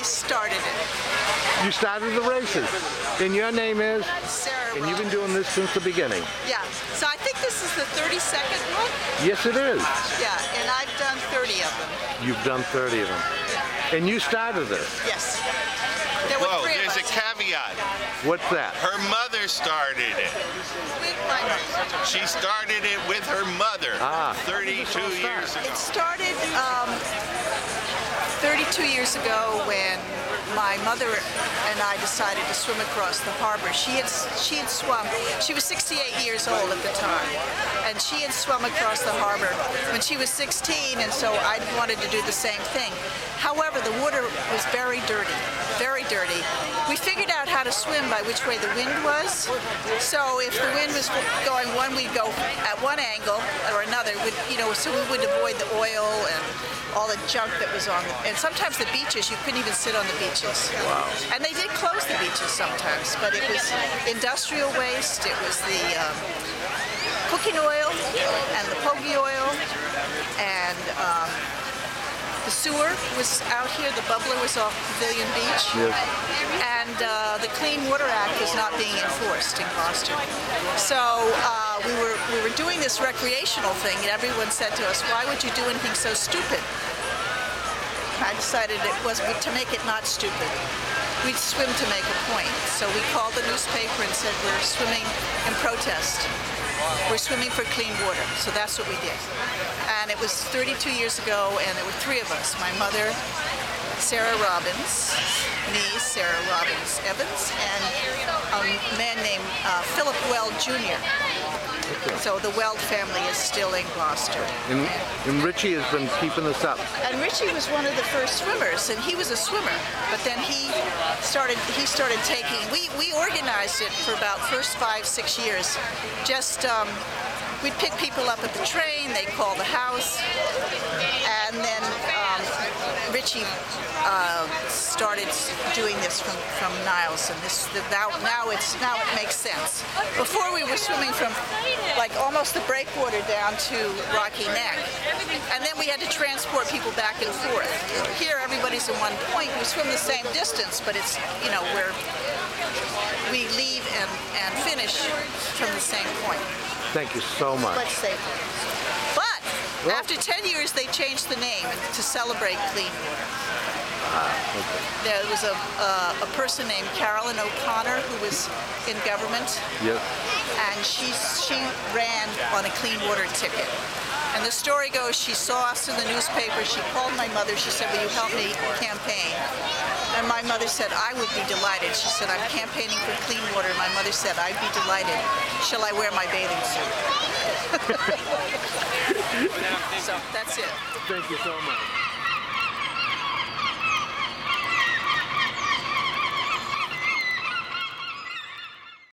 started it. You started the races. And your name is? Sarah. And you've been doing this since the beginning. Yeah. So I think this is the 32nd one. Yes, it is. Yeah, and I've done 30 of them. You've done 30 of them. Yeah. And you started this. Yes. There were Whoa, three there's of a us. caveat. What's that? Her mother started it. With my mother. She started it with her mother 32 years ago. It started 32 years ago when my mother and I decided to swim across the harbor. She had swum. She was 68 years old at the time, and she had swum across the harbor when she was 16, and so I wanted to do the same thing. However, the water was very dirty, very dirty. We figured out how to swim by which way the wind was. So if the wind was going one, we'd go at one angle or another, so we would avoid the oil and all the junk that was on and sometimes the beaches, you couldn't even sit on the beaches. Wow. And they did close the beaches sometimes, but it was industrial waste, it was the cooking oil and the pogie oil, and the sewer was out here, the bubbler was off Pavilion Beach, Yes. and the Clean Water Act was not being enforced in Gloucester. So we were doing this recreational thing, and everyone said to us, why would you do anything so stupid? I decided it was to make it not stupid. We'd swim to make a point. So we called the newspaper and said, we're swimming in protest. We're swimming for clean water. So that's what we did. And it was 32 years ago, and there were three of us. My mother, Sarah Robbins, me, Sarah Robbins Evans, and a man named Philip Weld Jr. So the Weld family is still in Gloucester. And Richie has been keeping us up. And Richie was one of the first swimmers, and he was a swimmer. But then he started taking. We organized it for about first 5-6 years. Just we'd pick people up at the train. They'd call the house, and then Richie started doing this from Niles, and now it makes sense. Before we were swimming from like almost the breakwater down to Rocky Neck, and then we had to transport people back and forth. Here everybody's in one point. We swim the same distance, but it's where we leave and finish from the same point. Thank you so much. Let's say. But after 10 years, they changed the name to celebrate clean water. Okay. There was a person named Carolyn O'Connor who was in government. Yes. And she ran on a clean water ticket. And the story goes, she saw us in the newspaper. She called my mother. She said, will you help me campaign? And my mother said, I would be delighted. She said, I'm campaigning for clean water. My mother said, I'd be delighted. Shall I wear my bathing suit? So that's it. Thank you so much.